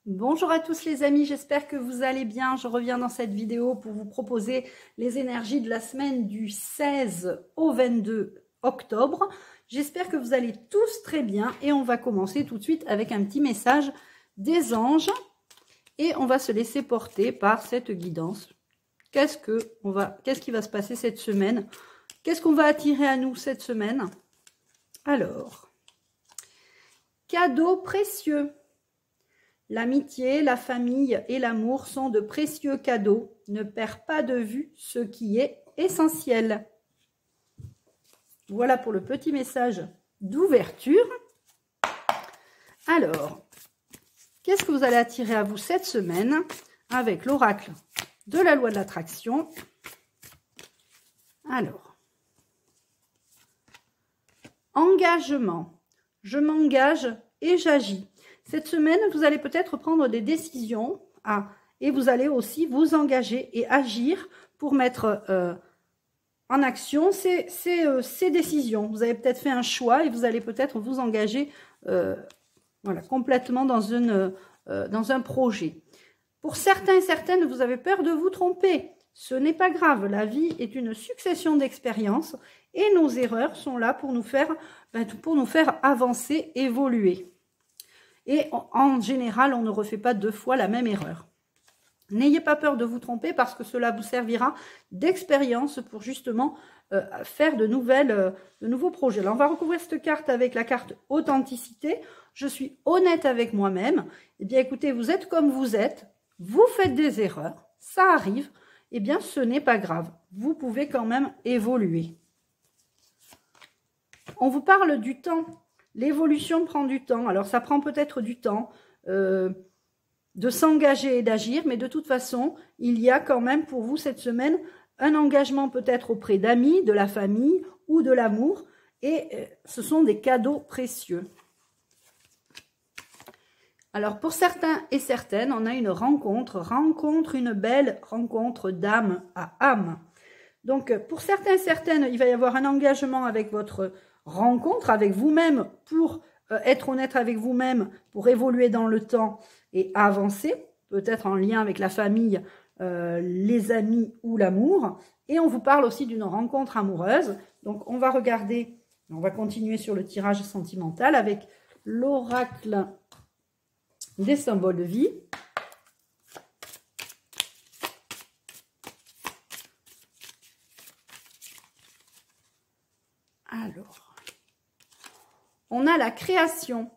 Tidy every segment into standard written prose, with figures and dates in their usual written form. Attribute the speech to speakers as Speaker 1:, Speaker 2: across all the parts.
Speaker 1: Bonjour à tous les amis, j'espère que vous allez bien. Je reviens dans cette vidéo pour vous proposer les énergies de la semaine du 16 au 22 octobre. J'espère que vous allez tous très bien et on va commencer tout de suite avec un petit message des anges et on va se laisser porter par cette guidance. Qu'est-ce qui va se passer cette semaine? Qu'est-ce qu'on va attirer à nous cette semaine? Alors, cadeaux précieux. L'amitié, la famille et l'amour sont de précieux cadeaux. Ne perds pas de vue ce qui est essentiel. Voilà pour le petit message d'ouverture. Alors, qu'est-ce que vous allez attirer à vous cette semaine avec l'oracle de la loi de l'attraction? Alors, engagement. Je m'engage et j'agis. Cette semaine, vous allez peut-être prendre des décisions et vous allez aussi vous engager et agir pour mettre en action ces décisions. Vous avez peut-être fait un choix et vous allez peut-être vous engager voilà, complètement dans un projet. Pour certains et certaines, vous avez peur de vous tromper. Ce n'est pas grave, la vie est une succession d'expériences et nos erreurs sont là pour nous faire avancer, évoluer. Et en général, on ne refait pas 2 fois la même erreur. N'ayez pas peur de vous tromper parce que cela vous servira d'expérience pour justement faire de nouveaux projets. Alors, on va recouvrir cette carte avec la carte authenticité. Je suis honnête avec moi-même. Eh bien, écoutez, vous êtes comme vous êtes. Vous faites des erreurs. Ça arrive. Eh bien, ce n'est pas grave. Vous pouvez quand même évoluer. On vous parle du temps. L'évolution prend du temps. Alors, ça prend peut-être du temps de s'engager et d'agir, mais de toute façon, il y a quand même pour vous cette semaine un engagement peut-être auprès d'amis, de la famille ou de l'amour. Et ce sont des cadeaux précieux. Alors, pour certains et certaines, on a une rencontre, une belle rencontre d'âme à âme. Donc, pour certains et certaines, il va y avoir un engagement avec votre rencontre avec vous-même pour être honnête avec vous-même, pour évoluer dans le temps et avancer, peut-être en lien avec la famille, les amis ou l'amour. Et on vous parle aussi d'une rencontre amoureuse. Donc, on va regarder, on va continuer sur le tirage sentimental avec l'oracle des symboles de vie. Alors, on a la création.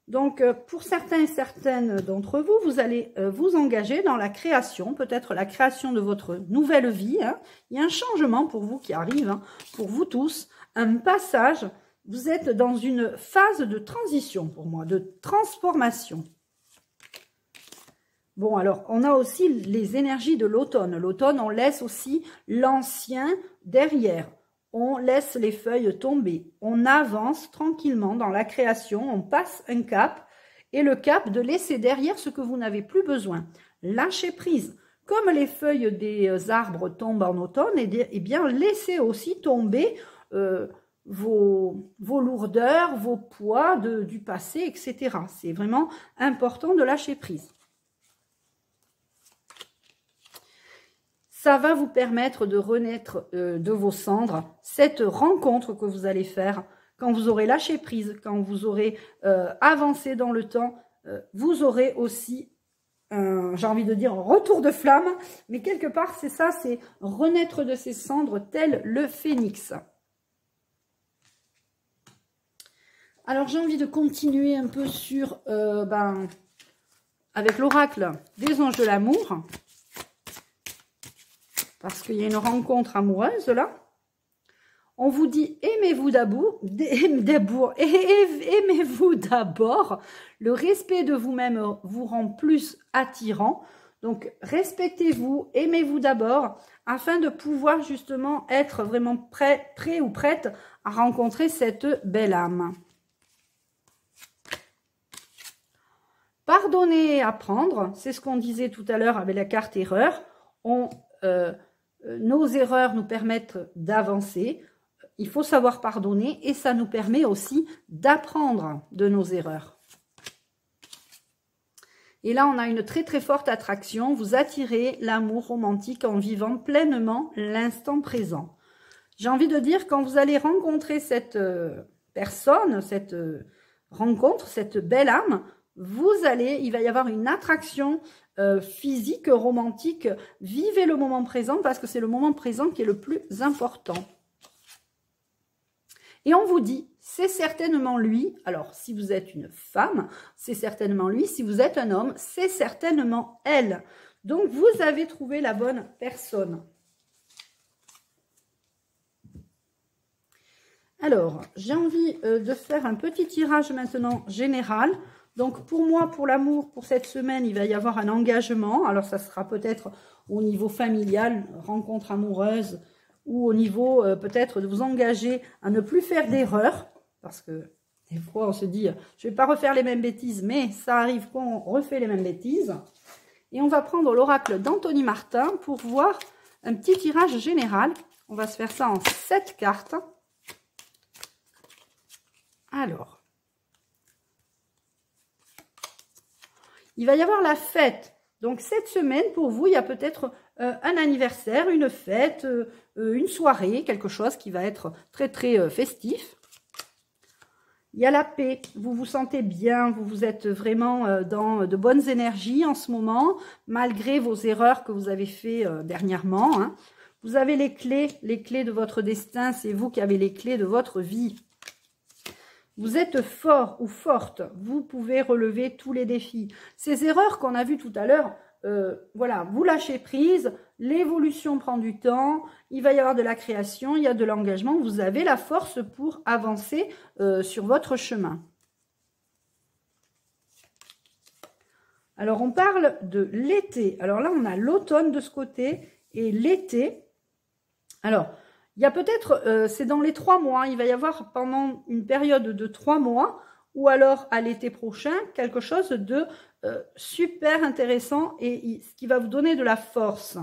Speaker 1: Donc, pour certains et certaines d'entre vous, vous allez vous engager dans la création, peut-être la création de votre nouvelle vie. Hein. Il y a un changement pour vous qui arrive, hein, pour vous tous, un passage. Vous êtes dans une phase de transition pour moi, de transformation. Bon, alors, on a aussi les énergies de l'automne. L'automne, on laisse aussi l'ancien derrière. On laisse les feuilles tomber, on avance tranquillement dans la création, on passe un cap, et le cap de laisser derrière ce que vous n'avez plus besoin. Lâchez prise. Comme les feuilles des arbres tombent en automne, eh bien, laissez aussi tomber vos lourdeurs, vos poids du passé, etc. C'est vraiment important de lâcher prise. Ça va vous permettre de renaître de vos cendres. Cette rencontre que vous allez faire, quand vous aurez lâché prise, quand vous aurez avancé dans le temps, vous aurez aussi, j'ai envie de dire, un retour de flamme. Mais quelque part, c'est ça, c'est renaître de ses cendres tel le phénix. Alors, j'ai envie de continuer un peu sur, avec l'oracle des anges de l'amour. Parce qu'il y a une rencontre amoureuse, là. On vous dit, aimez-vous d'abord. Aimez-vous d'abord. Le respect de vous-même vous rend plus attirant. Donc, respectez-vous, aimez-vous d'abord, afin de pouvoir justement être vraiment prêt ou prête à rencontrer cette belle âme. Pardonner et apprendre, c'est ce qu'on disait tout à l'heure avec la carte erreur. Nos erreurs nous permettent d'avancer. Il faut savoir pardonner et ça nous permet aussi d'apprendre de nos erreurs. Et là, on a une très très forte attraction. Vous attirez l'amour romantique en vivant pleinement l'instant présent. J'ai envie de dire, quand vous allez rencontrer cette personne, cette rencontre, cette belle âme, il va y avoir une attraction physique, romantique. Vivez le moment présent parce que c'est le moment présent qui est le plus important. Et on vous dit, c'est certainement lui. Alors, si vous êtes une femme, c'est certainement lui. Si vous êtes un homme, c'est certainement elle. Donc, vous avez trouvé la bonne personne. Alors, j'ai envie de faire un petit tirage maintenant général. Donc, pour moi, pour l'amour, pour cette semaine, il va y avoir un engagement. Alors, ça sera peut-être au niveau familial, rencontre amoureuse, ou au niveau peut-être de vous engager à ne plus faire d'erreurs, parce que des fois on se dit je vais pas refaire les mêmes bêtises, mais ça arrive qu'on refait les mêmes bêtises. Et on va prendre l'oracle d'Anthony Martin pour voir un petit tirage général. On va se faire ça en 7 cartes. Alors, il va y avoir la fête. Donc cette semaine pour vous, il y a peut-être un anniversaire, une fête, une soirée, quelque chose qui va être très très festif. Il y a la paix, vous vous sentez bien, vous êtes vraiment dans de bonnes énergies en ce moment, malgré vos erreurs que vous avez fait dernièrement. Hein. Vous avez les clés de votre destin, c'est vous qui avez les clés de votre vie. Vous êtes fort ou forte, vous pouvez relever tous les défis. Ces erreurs qu'on a vues tout à l'heure, voilà, vous lâchez prise, l'évolution prend du temps, il va y avoir de la création, il y a de l'engagement, vous avez la force pour avancer sur votre chemin. Alors, on parle de l'été. Alors là, on a l'automne de ce côté et l'été. Alors, il y a peut-être, c'est dans les 3 mois, il va y avoir pendant une période de 3 mois, ou alors à l'été prochain, quelque chose de super intéressant et ce qui va vous donner de la force.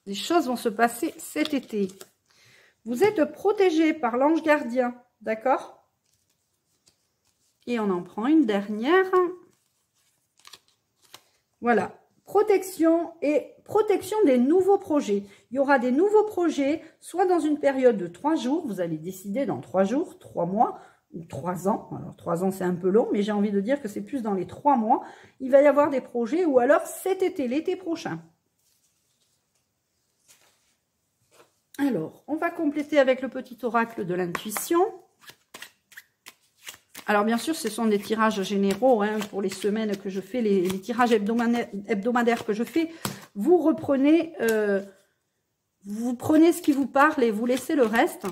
Speaker 1: Les choses vont se passer cet été. Vous êtes protégé par l'ange gardien, d'accord? Et on en prend une dernière. Voilà. Protection et protection des nouveaux projets. Il y aura des nouveaux projets, soit dans une période de 3 jours, vous allez décider dans 3 jours, 3 mois ou 3 ans. Alors 3 ans c'est un peu long, mais j'ai envie de dire que c'est plus dans les 3 mois. Il va y avoir des projets ou alors cet été, l'été prochain. Alors, on va compléter avec le petit oracle de l'intuition. Alors, bien sûr, ce sont des tirages généraux hein, pour les semaines que je fais, les tirages hebdomadaires que je fais. Vous reprenez, vous prenez ce qui vous parle et vous laissez le reste.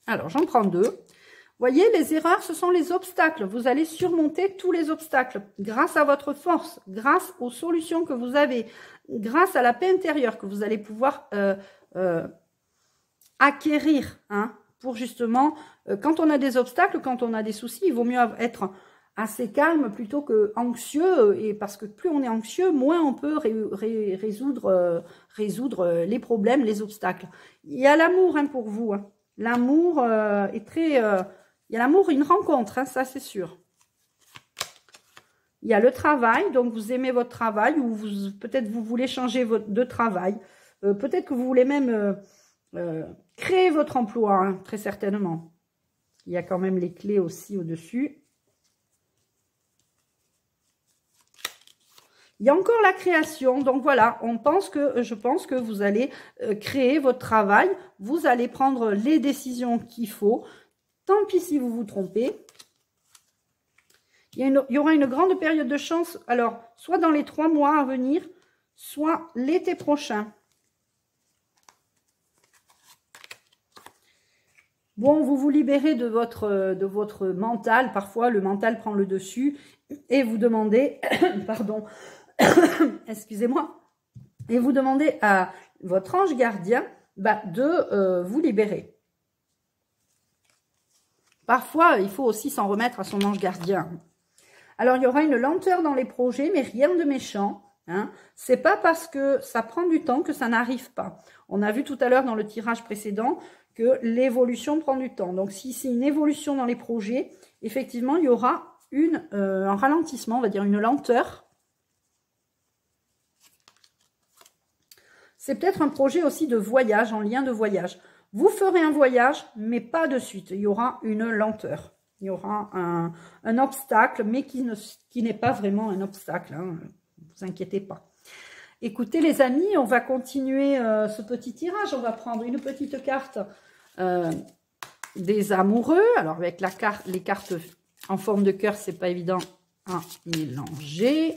Speaker 1: Alors, j'en prends 2. Vous voyez, les erreurs, ce sont les obstacles. Vous allez surmonter tous les obstacles grâce à votre force, grâce aux solutions que vous avez, grâce à la paix intérieure que vous allez pouvoir acquérir hein, pour justement, quand on a des obstacles, quand on a des soucis, il vaut mieux être assez calme plutôt que anxieux, et parce que plus on est anxieux, moins on peut résoudre les problèmes, les obstacles. Il y a l'amour hein, pour vous. Hein. L'amour est très... il y a l'amour, une rencontre, hein, ça c'est sûr. Il y a le travail, donc vous aimez votre travail, ou peut-être vous voulez changer de travail. Peut-être que vous voulez même... créer votre emploi, hein, très certainement. Il y a quand même les clés aussi au-dessus. Il y a encore la création. Donc voilà, je pense que vous allez créer votre travail. Vous allez prendre les décisions qu'il faut. Tant pis si vous vous trompez. Il y aura une grande période de chance. Alors, soit dans les 3 mois à venir, soit l'été prochain. Bon, vous vous libérez de votre mental. Parfois, le mental prend le dessus et vous demandez, pardon, excusez-moi, et vous demandez à votre ange gardien de vous libérer. Parfois, il faut aussi s'en remettre à son ange gardien. Alors, il y aura une lenteur dans les projets, mais rien de méchant. Hein. C'est pas parce que ça prend du temps que ça n'arrive pas. On a vu tout à l'heure dans le tirage précédent que l'évolution prend du temps. Donc, si c'est une évolution dans les projets, effectivement, il y aura un ralentissement, on va dire une lenteur. C'est peut-être un projet aussi de voyage, en lien de voyage. Vous ferez un voyage, mais pas de suite. Il y aura une lenteur. Il y aura un obstacle, mais qui n'est pas vraiment un obstacle. Hein. Ne vous inquiétez pas. Écoutez les amis, on va continuer ce petit tirage. On va prendre une petite carte des amoureux. Alors avec les cartes en forme de cœur, c'est pas évident à mélanger.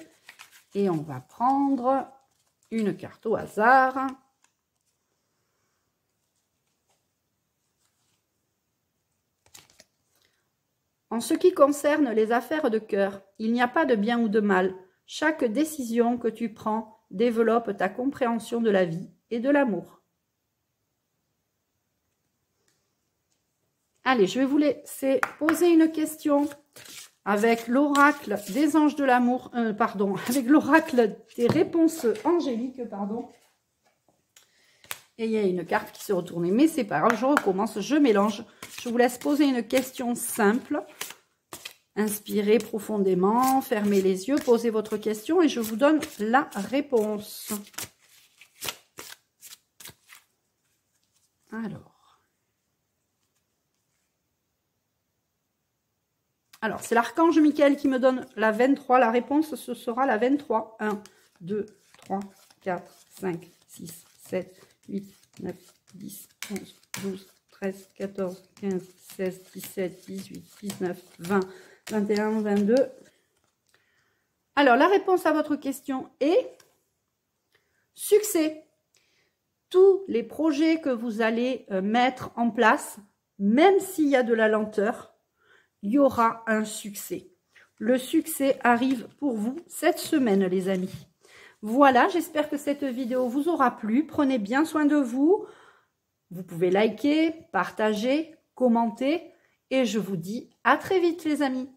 Speaker 1: Et on va prendre une carte au hasard. En ce qui concerne les affaires de cœur, il n'y a pas de bien ou de mal. Chaque décision que tu prends développe ta compréhension de la vie et de l'amour. Allez, je vais vous laisser poser une question avec l'oracle des anges de l'amour, avec l'oracle des réponses angéliques, Et il y a une carte qui s'est retournée, mais c'est pas grave, je recommence, je mélange. Je vous laisse poser une question simple. Inspirez profondément, fermez les yeux, posez votre question et je vous donne la réponse. Alors c'est l'archange Michael qui me donne la 23. La réponse, ce sera la 23. 1, 2, 3, 4, 5, 6, 7, 8, 9, 10, 11, 12, 13, 14, 15, 16, 17, 18, 19, 20, 21, 22. Alors, la réponse à votre question est succès. Tous les projets que vous allez mettre en place, même s'il y a de la lenteur, il y aura un succès. Le succès arrive pour vous cette semaine, les amis. Voilà, j'espère que cette vidéo vous aura plu. Prenez bien soin de vous. Vous pouvez liker, partager, commenter. Et je vous dis à très vite, les amis.